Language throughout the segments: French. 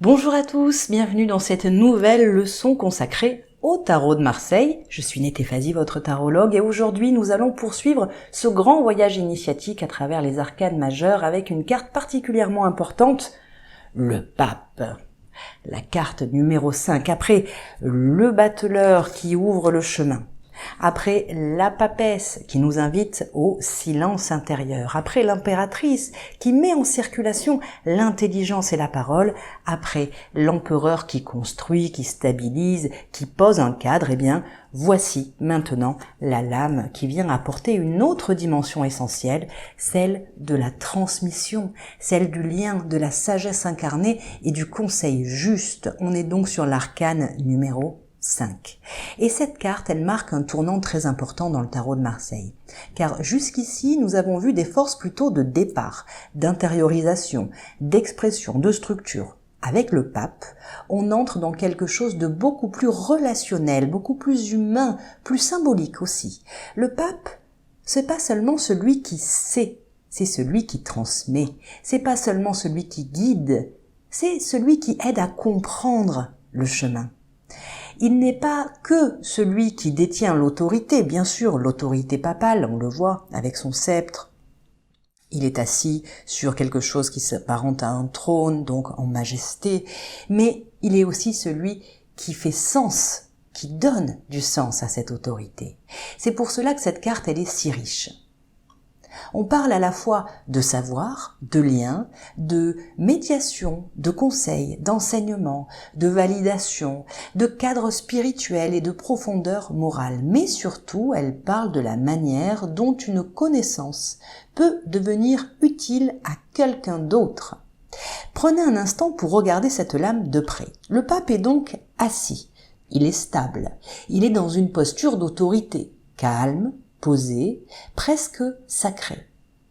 Bonjour à tous, bienvenue dans cette nouvelle leçon consacrée au tarot de Marseille. Je suis Nétéphasi, votre tarologue, et aujourd'hui nous allons poursuivre ce grand voyage initiatique à travers les arcanes majeures avec une carte particulièrement importante, le pape. La carte numéro 5, après le battleur qui ouvre le chemin, après la papesse qui nous invite au silence intérieur, après l'impératrice qui met en circulation l'intelligence et la parole, après l'empereur qui construit, qui stabilise, qui pose un cadre, eh bien, voici maintenant la lame qui vient apporter une autre dimension essentielle, celle de la transmission, celle du lien, de la sagesse incarnée et du conseil juste. On est donc sur l'arcane numéro 5. Et cette carte, elle marque un tournant très important dans le tarot de Marseille. Car jusqu'ici, nous avons vu des forces plutôt de départ, d'intériorisation, d'expression, de structure. Avec le pape, on entre dans quelque chose de beaucoup plus relationnel, beaucoup plus humain, plus symbolique aussi. Le pape, c'est pas seulement celui qui sait, c'est celui qui transmet. C'est pas seulement celui qui guide, c'est celui qui aide à comprendre le chemin. Il n'est pas que celui qui détient l'autorité, bien sûr, l'autorité papale, on le voit, avec son sceptre. Il est assis sur quelque chose qui s'apparente à un trône, donc en majesté, mais il est aussi celui qui fait sens, qui donne du sens à cette autorité. C'est pour cela que cette carte, elle est si riche. On parle à la fois de savoir, de lien, de médiation, de conseil, d'enseignement, de validation, de cadre spirituel et de profondeur morale. Mais surtout, elle parle de la manière dont une connaissance peut devenir utile à quelqu'un d'autre. Prenez un instant pour regarder cette lame de près. Le pape est donc assis. Il est stable. Il est dans une posture d'autorité, calme, posé, presque sacré.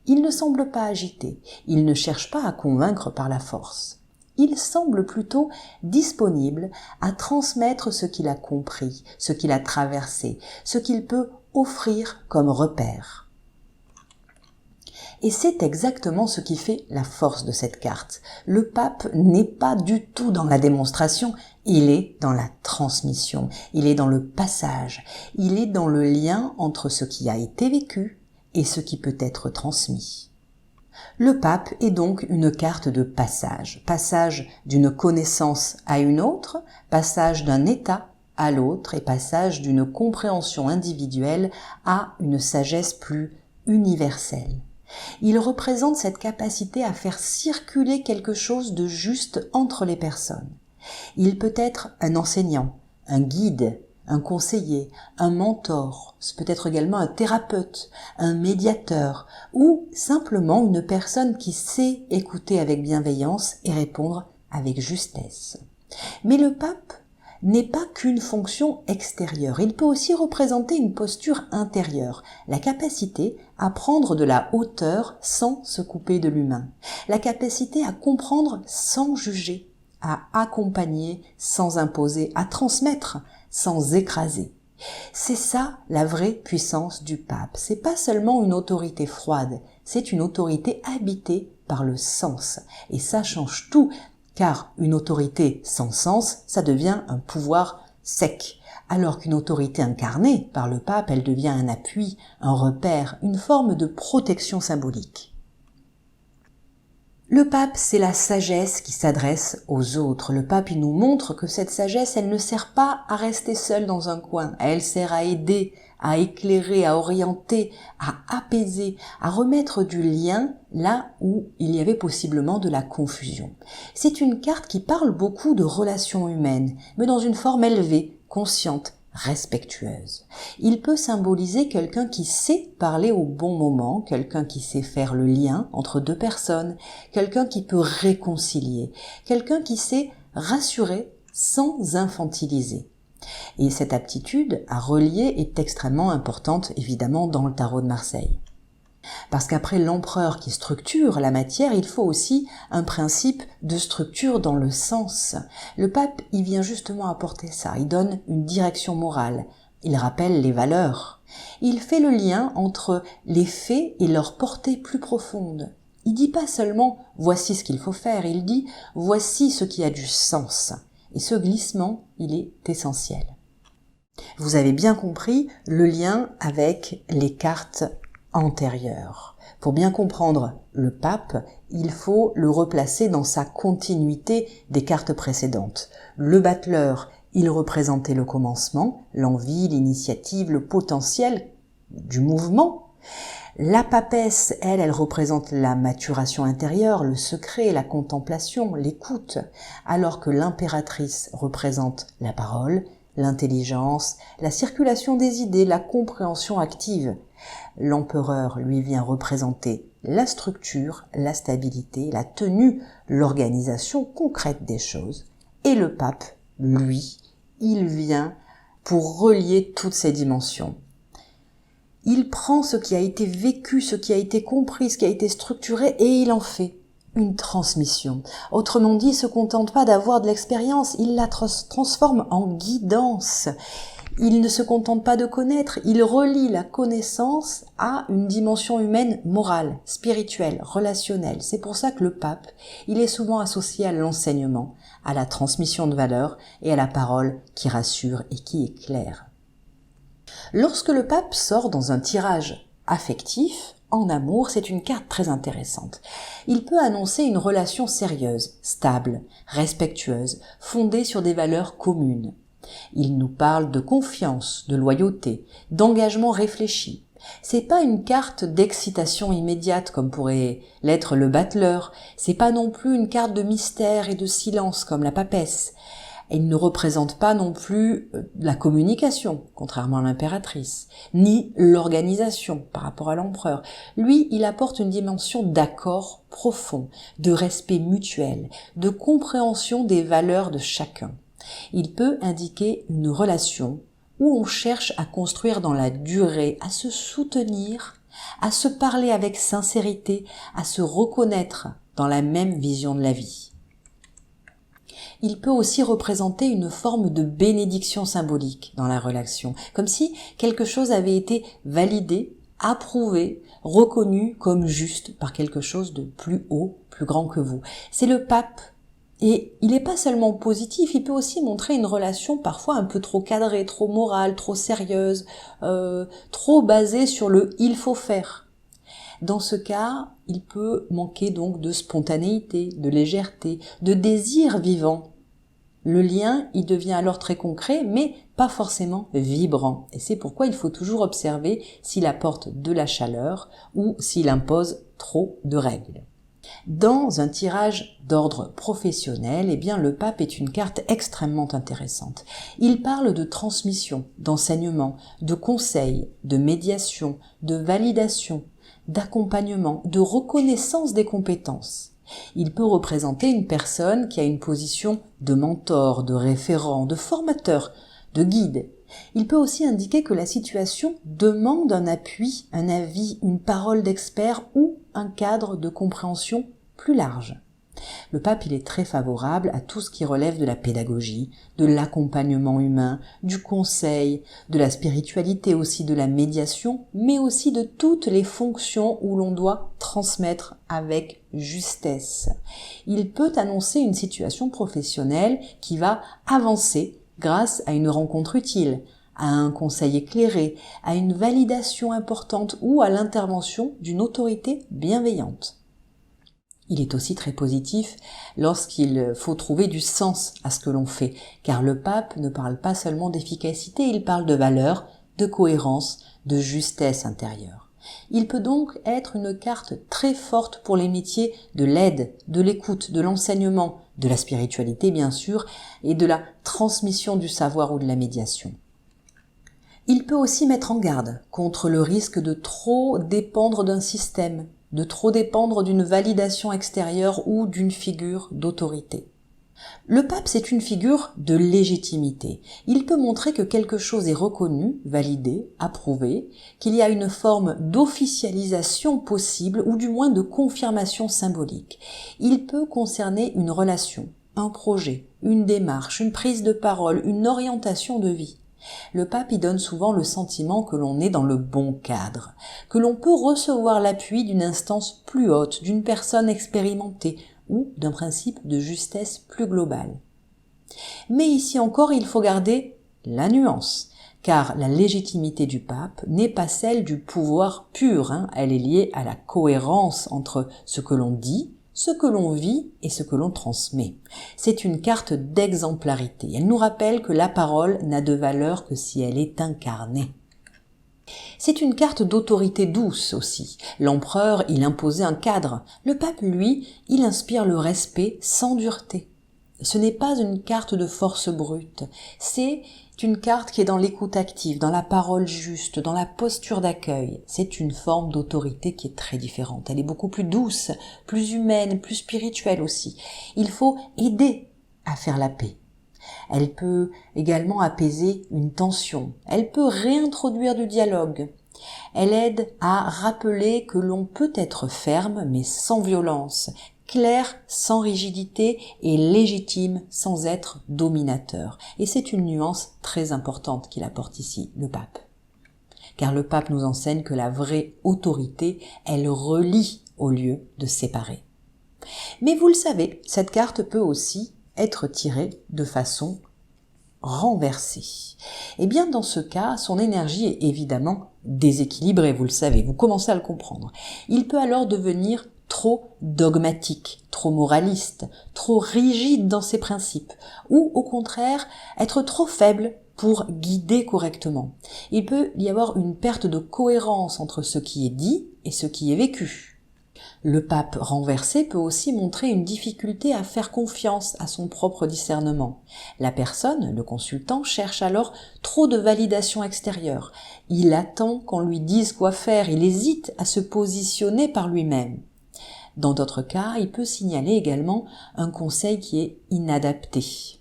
Il ne semble pas agité, il ne cherche pas à convaincre par la force. Il semble plutôt disponible à transmettre ce qu'il a compris, ce qu'il a traversé, ce qu'il peut offrir comme repère. Et c'est exactement ce qui fait la force de cette carte. Le pape n'est pas du tout dans la démonstration, il est dans la transmission, il est dans le passage, il est dans le lien entre ce qui a été vécu et ce qui peut être transmis. Le pape est donc une carte de passage, passage d'une connaissance à une autre, passage d'un état à l'autre et passage d'une compréhension individuelle à une sagesse plus universelle. Il représente cette capacité à faire circuler quelque chose de juste entre les personnes. Il peut être un enseignant, un guide, un conseiller, un mentor, ce peut être également un thérapeute, un médiateur ou simplement une personne qui sait écouter avec bienveillance et répondre avec justesse. Mais le pape n'est pas qu'une fonction extérieure, il peut aussi représenter une posture intérieure, la capacité à prendre de la hauteur sans se couper de l'humain, la capacité à comprendre sans juger, à accompagner sans imposer, à transmettre sans écraser. C'est ça la vraie puissance du pape. C'est pas seulement une autorité froide, c'est une autorité habitée par le sens. Et ça change tout, car une autorité sans sens, ça devient un pouvoir sec. Alors qu'une autorité incarnée par le pape, elle devient un appui, un repère, une forme de protection symbolique. Le pape, c'est la sagesse qui s'adresse aux autres. Le pape, il nous montre que cette sagesse, elle ne sert pas à rester seule dans un coin. Elle sert à aider, à éclairer, à orienter, à apaiser, à remettre du lien là où il y avait possiblement de la confusion. C'est une carte qui parle beaucoup de relations humaines, mais dans une forme élevée, consciente, respectueuse. Il peut symboliser quelqu'un qui sait parler au bon moment, quelqu'un qui sait faire le lien entre deux personnes, quelqu'un qui peut réconcilier, quelqu'un qui sait rassurer sans infantiliser. Et cette aptitude à relier est extrêmement importante, évidemment, dans le tarot de Marseille. Parce qu'après l'empereur qui structure la matière, il faut aussi un principe de structure dans le sens. Le pape, il vient justement apporter ça, il donne une direction morale, il rappelle les valeurs, il fait le lien entre les faits et leur portée plus profonde. Il dit pas seulement « voici ce qu'il faut faire », il dit « voici ce qui a du sens ». Et ce glissement, il est essentiel. Vous avez bien compris le lien avec les cartes antérieures. Pour bien comprendre le pape, il faut le replacer dans sa continuité des cartes précédentes. Le battleur, il représentait le commencement, l'envie, l'initiative, le potentiel du mouvement. La papesse, elle représente la maturation intérieure, le secret, la contemplation, l'écoute, alors que l'impératrice représente la parole, l'intelligence, la circulation des idées, la compréhension active. L'empereur, lui, vient représenter la structure, la stabilité, la tenue, l'organisation concrète des choses. Et le pape, lui, il vient pour relier toutes ces dimensions. Il prend ce qui a été vécu, ce qui a été compris, ce qui a été structuré, et il en fait une transmission. Autrement dit, il se contente pas d'avoir de l'expérience, il la transforme en guidance. Il ne se contente pas de connaître, il relie la connaissance à une dimension humaine morale, spirituelle, relationnelle. C'est pour ça que le pape, il est souvent associé à l'enseignement, à la transmission de valeurs et à la parole qui rassure et qui éclaire. Lorsque le pape sort dans un tirage affectif, en amour, c'est une carte très intéressante. Il peut annoncer une relation sérieuse, stable, respectueuse, fondée sur des valeurs communes. Il nous parle de confiance, de loyauté, d'engagement réfléchi. C'est pas une carte d'excitation immédiate comme pourrait l'être le battleur. C'est pas non plus une carte de mystère et de silence comme la papesse. Il ne représente pas non plus la communication, contrairement à l'impératrice, ni l'organisation par rapport à l'empereur. Lui, il apporte une dimension d'accord profond, de respect mutuel, de compréhension des valeurs de chacun. Il peut indiquer une relation où on cherche à construire dans la durée, à se soutenir, à se parler avec sincérité, à se reconnaître dans la même vision de la vie. Il peut aussi représenter une forme de bénédiction symbolique dans la relation, comme si quelque chose avait été validé, approuvé, reconnu comme juste par quelque chose de plus haut, plus grand que vous. C'est le pape. Et il n'est pas seulement positif, il peut aussi montrer une relation parfois un peu trop cadrée, trop morale, trop sérieuse, trop basée sur le « il faut faire ». Dans ce cas, il peut manquer donc de spontanéité, de légèreté, de désir vivant. Le lien, il devient alors très concret, mais pas forcément vibrant. Et c'est pourquoi il faut toujours observer s'il apporte de la chaleur ou s'il impose trop de règles. Dans un tirage d'ordre professionnel, eh bien, le pape est une carte extrêmement intéressante. Il parle de transmission, d'enseignement, de conseil, de médiation, de validation, d'accompagnement, de reconnaissance des compétences. Il peut représenter une personne qui a une position de mentor, de référent, de formateur, de guide. Il peut aussi indiquer que la situation demande un appui, un avis, une parole d'expert ou un cadre de compréhension plus large. Le pape, il est très favorable à tout ce qui relève de la pédagogie, de l'accompagnement humain, du conseil, de la spiritualité aussi, de la médiation, mais aussi de toutes les fonctions où l'on doit transmettre avec justesse. Il peut annoncer une situation professionnelle qui va avancer grâce à une rencontre utile, à un conseil éclairé, à une validation importante ou à l'intervention d'une autorité bienveillante. Il est aussi très positif lorsqu'il faut trouver du sens à ce que l'on fait, car le pape ne parle pas seulement d'efficacité, il parle de valeur, de cohérence, de justesse intérieure. Il peut donc être une carte très forte pour les métiers de l'aide, de l'écoute, de l'enseignement, de la spiritualité bien sûr, et de la transmission du savoir ou de la médiation. Il peut aussi mettre en garde contre le risque de trop dépendre d'un système, de trop dépendre d'une validation extérieure ou d'une figure d'autorité. Le pape, c'est une figure de légitimité. Il peut montrer que quelque chose est reconnu, validé, approuvé, qu'il y a une forme d'officialisation possible ou du moins de confirmation symbolique. Il peut concerner une relation, un projet, une démarche, une prise de parole, une orientation de vie. Le pape y donne souvent le sentiment que l'on est dans le bon cadre, que l'on peut recevoir l'appui d'une instance plus haute, d'une personne expérimentée ou d'un principe de justesse plus global. Mais ici encore, il faut garder la nuance, car la légitimité du pape n'est pas celle du pouvoir pur, elle est liée à la cohérence entre ce que l'on dit, ce que l'on vit et ce que l'on transmet. C'est une carte d'exemplarité. Elle nous rappelle que la parole n'a de valeur que si elle est incarnée. C'est une carte d'autorité douce aussi. L'empereur, il imposait un cadre. Le pape, lui, il inspire le respect sans dureté. Ce n'est pas une carte de force brute, c'est une carte qui est dans l'écoute active, dans la parole juste, dans la posture d'accueil. C'est une forme d'autorité qui est très différente. Elle est beaucoup plus douce, plus humaine, plus spirituelle aussi. Il faut aider à faire la paix. Elle peut également apaiser une tension. Elle peut réintroduire du dialogue. Elle aide à rappeler que l'on peut être ferme mais sans violence, clair sans rigidité et légitime sans être dominateur. Et c'est une nuance très importante qu'il apporte ici, le pape. Car le pape nous enseigne que la vraie autorité, elle relie au lieu de séparer. Mais vous le savez, cette carte peut aussi être tirée de façon renversée. Et bien dans ce cas, son énergie est évidemment déséquilibrée, vous le savez, vous commencez à le comprendre. Il peut alors devenir trop dogmatique, trop moraliste, trop rigide dans ses principes, ou au contraire être trop faible pour guider correctement. Il peut y avoir une perte de cohérence entre ce qui est dit et ce qui est vécu. Le pape renversé peut aussi montrer une difficulté à faire confiance à son propre discernement. La personne, le consultant, cherche alors trop de validation extérieure. Il attend qu'on lui dise quoi faire, il hésite à se positionner par lui-même. Dans d'autres cas, il peut signaler également un conseil qui est inadapté,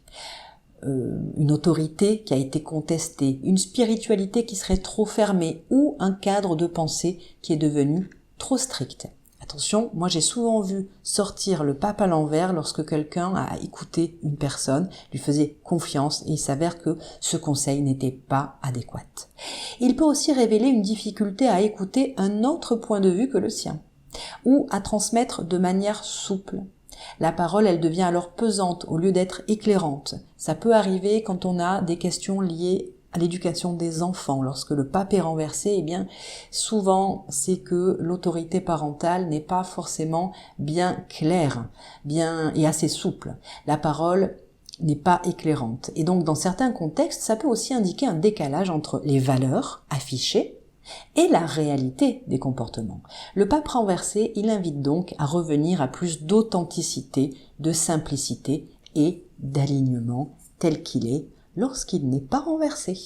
une autorité qui a été contestée, une spiritualité qui serait trop fermée ou un cadre de pensée qui est devenu trop strict. Attention, moi j'ai souvent vu sortir le pape à l'envers lorsque quelqu'un a écouté une personne, lui faisait confiance et il s'avère que ce conseil n'était pas adéquat. Il peut aussi révéler une difficulté à écouter un autre point de vue que le sien, ou à transmettre de manière souple. La parole, elle devient alors pesante au lieu d'être éclairante. Ça peut arriver quand on a des questions liées à l'éducation des enfants. Lorsque le pape est renversé, eh bien, souvent, c'est que l'autorité parentale n'est pas forcément bien claire, bien et assez souple. La parole n'est pas éclairante. Et donc, dans certains contextes, ça peut aussi indiquer un décalage entre les valeurs affichées et la réalité des comportements. Le pape renversé, il invite donc à revenir à plus d'authenticité, de simplicité et d'alignement tel qu'il est lorsqu'il n'est pas renversé.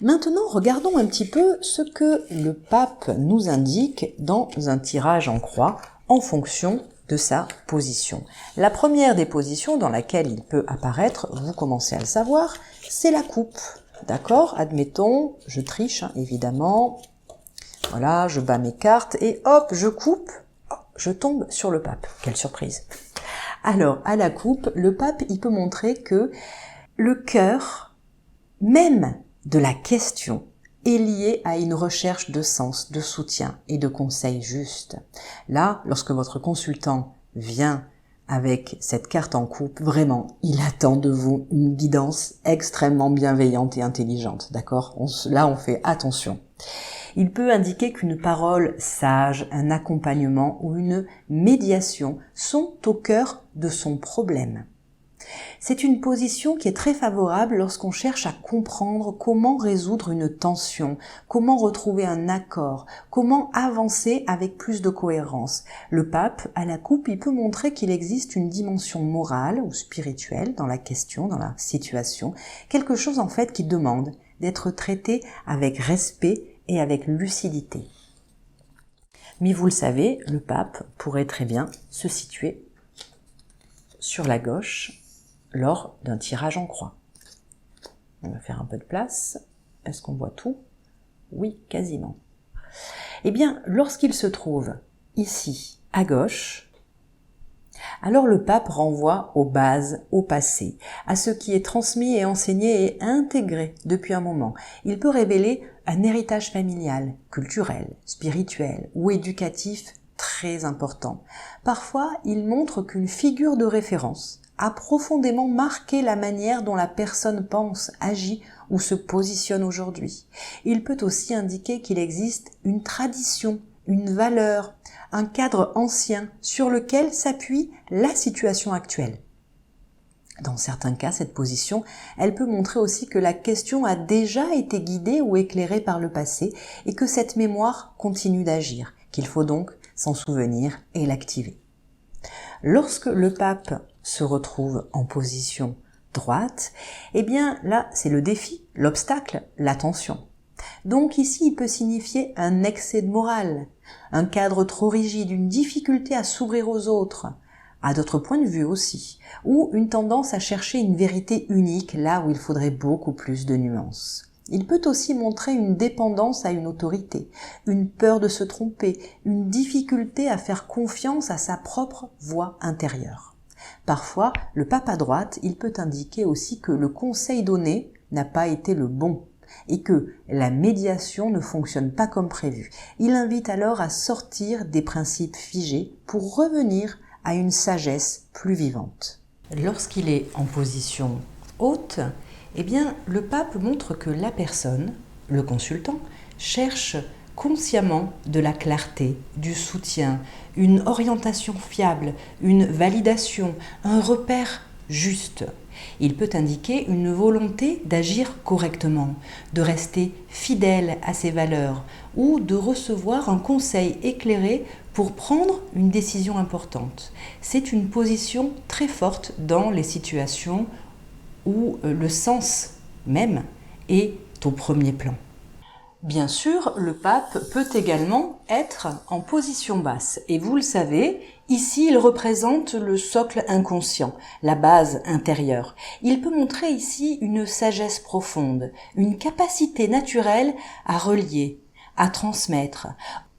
Maintenant, regardons un petit peu ce que le pape nous indique dans un tirage en croix en fonction de sa position. La première des positions dans laquelle il peut apparaître, vous commencez à le savoir, c'est la coupe. D'accord, admettons, je triche, évidemment. Voilà, je bats mes cartes et hop, je coupe, je tombe sur le pape. Quelle surprise. Alors, à la coupe, le pape, il peut montrer que le cœur, même de la question, est lié à une recherche de sens, de soutien et de conseils justes. Là, lorsque votre consultant vient avec cette carte en coupe, vraiment, il attend de vous une guidance extrêmement bienveillante et intelligente, d'accord ? Là, on fait attention. Il peut indiquer qu'une parole sage, un accompagnement ou une médiation sont au cœur de son problème. C'est une position qui est très favorable lorsqu'on cherche à comprendre comment résoudre une tension, comment retrouver un accord, comment avancer avec plus de cohérence. Le pape, à la coupe, il peut montrer qu'il existe une dimension morale ou spirituelle dans la question, dans la situation, quelque chose en fait qui demande d'être traité avec respect et avec lucidité. Mais vous le savez, le pape pourrait très bien se situer sur la gauche, lors d'un tirage en croix. On va faire un peu de place. Est-ce qu'on voit tout ? Oui, quasiment. Eh bien, lorsqu'il se trouve ici, à gauche, Alors le pape renvoie aux bases, au passé, à ce qui est transmis et enseigné et intégré depuis un moment. Il peut révéler un héritage familial, culturel, spirituel ou éducatif très important. Parfois, il montre qu'une figure de référence a profondément marqué la manière dont la personne pense, agit ou se positionne aujourd'hui. Il peut aussi indiquer qu'il existe une tradition, une valeur, un cadre ancien sur lequel s'appuie la situation actuelle. Dans certains cas, cette position, elle peut montrer aussi que la question a déjà été guidée ou éclairée par le passé et que cette mémoire continue d'agir, qu'il faut donc s'en souvenir et l'activer. Lorsque le pape se retrouve en position droite, eh bien là, c'est le défi, l'obstacle, la tension. Donc ici, il peut signifier un excès de morale, un cadre trop rigide, une difficulté à s'ouvrir aux autres, à d'autres points de vue aussi, ou une tendance à chercher une vérité unique là où il faudrait beaucoup plus de nuances. Il peut aussi montrer une dépendance à une autorité, une peur de se tromper, une difficulté à faire confiance à sa propre voix intérieure. Parfois, le pape à droite, il peut indiquer aussi que le conseil donné n'a pas été le bon et que la médiation ne fonctionne pas comme prévu. Il invite alors à sortir des principes figés pour revenir à une sagesse plus vivante. Lorsqu'il est en position haute, eh bien, le pape montre que la personne, le consultant, cherche consciemment de la clarté, du soutien, une orientation fiable, une validation, un repère juste. Il peut indiquer une volonté d'agir correctement, de rester fidèle à ses valeurs ou de recevoir un conseil éclairé pour prendre une décision importante. C'est une position très forte dans les situations où le sens même est au premier plan. Bien sûr, le pape peut également être en position basse. Et vous le savez, ici, il représente le socle inconscient, la base intérieure. Il peut montrer ici une sagesse profonde, une capacité naturelle à relier, à transmettre,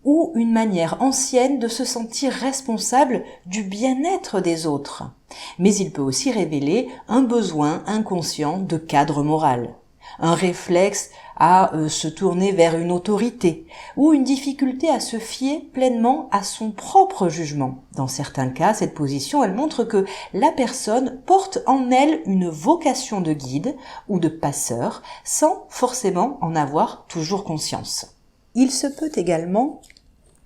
ou une manière ancienne de se sentir responsable du bien-être des autres. Mais il peut aussi révéler un besoin inconscient de cadre moral, un réflexe à se tourner vers une autorité ou une difficulté à se fier pleinement à son propre jugement. Dans certains cas, cette position, elle montre que la personne porte en elle une vocation de guide ou de passeur sans forcément en avoir toujours conscience. Il se peut également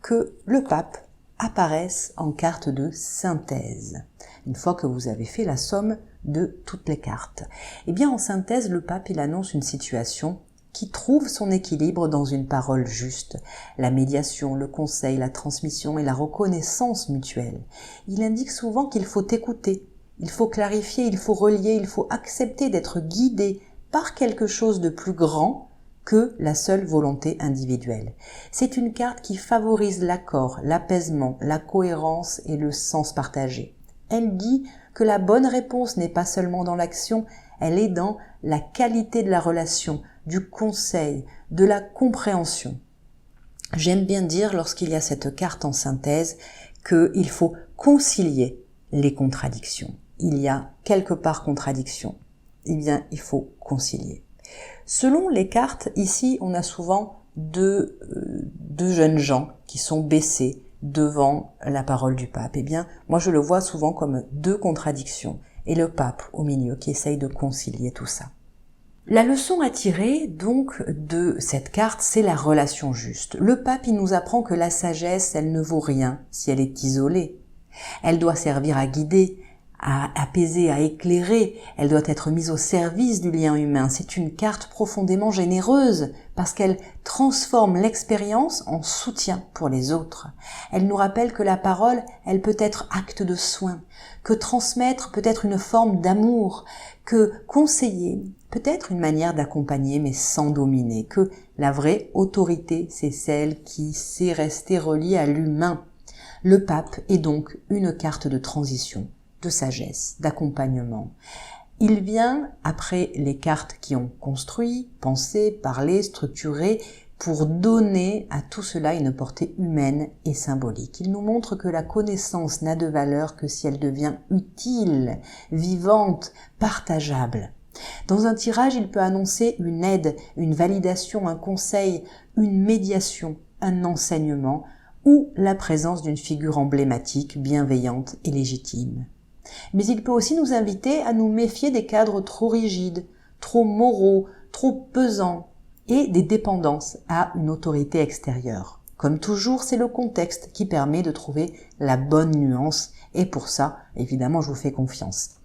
que le pape apparaisse en carte de synthèse, une fois que vous avez fait la somme de toutes les cartes. Eh bien, en synthèse, le pape, il annonce une situation qui trouve son équilibre dans une parole juste, la médiation, le conseil, la transmission et la reconnaissance mutuelle. Il indique souvent qu'il faut écouter, il faut clarifier, il faut relier, il faut accepter d'être guidé par quelque chose de plus grand que la seule volonté individuelle. C'est une carte qui favorise l'accord, l'apaisement, la cohérence et le sens partagé. Elle dit que la bonne réponse n'est pas seulement dans l'action, elle est dans la qualité de la relation, du conseil, de la compréhension. J'aime bien dire, lorsqu'il y a cette carte en synthèse, qu'il faut concilier les contradictions. Il y a quelque part contradiction. Eh bien, il faut concilier. Selon les cartes, ici, on a souvent deux jeunes gens qui sont baissés devant la parole du pape. Eh bien, moi, je le vois souvent comme deux contradictions et le pape au milieu qui essaye de concilier tout ça. La leçon à tirer, donc, de cette carte, c'est la relation juste. Le pape, il nous apprend que la sagesse, elle ne vaut rien si elle est isolée. Elle doit servir à guider, à apaiser, à éclairer. Elle doit être mise au service du lien humain. C'est une carte profondément généreuse parce qu'elle transforme l'expérience en soutien pour les autres. Elle nous rappelle que la parole, elle peut être acte de soin, que transmettre peut être une forme d'amour, que conseiller peut être une manière d'accompagner mais sans dominer, que la vraie autorité, c'est celle qui sait rester reliée à l'humain. Le pape est donc une carte de transition, de sagesse, d'accompagnement. Il vient, après les cartes qui ont construit, pensé, parlé, structuré, pour donner à tout cela une portée humaine et symbolique. Il nous montre que la connaissance n'a de valeur que si elle devient utile, vivante, partageable. Dans un tirage, il peut annoncer une aide, une validation, un conseil, une médiation, un enseignement ou la présence d'une figure emblématique, bienveillante et légitime. Mais il peut aussi nous inviter à nous méfier des cadres trop rigides, trop moraux, trop pesants et des dépendances à une autorité extérieure. Comme toujours, c'est le contexte qui permet de trouver la bonne nuance et pour ça, évidemment, je vous fais confiance.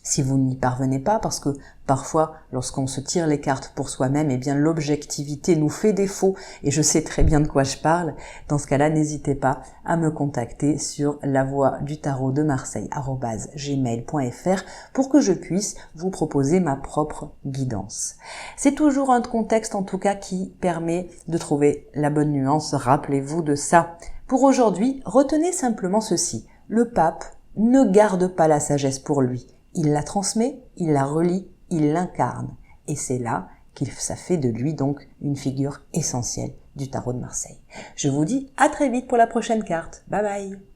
Si vous n'y parvenez pas, parce que parfois, lorsqu'on se tire les cartes pour soi-même, eh bien l'objectivité nous fait défaut et je sais très bien de quoi je parle. Dans ce cas-là, n'hésitez pas à me contacter sur lavoiedutarotdemarseille@gmail.fr pour que je puisse vous proposer ma propre guidance. C'est toujours un contexte en tout cas qui permet de trouver la bonne nuance. Rappelez-vous de ça. Pour aujourd'hui, retenez simplement ceci. Le pape ne garde pas la sagesse pour lui. Il la transmet, il la relie, il l'incarne. Et c'est là ça fait de lui donc une figure essentielle du tarot de Marseille. Je vous dis à très vite pour la prochaine carte. Bye bye.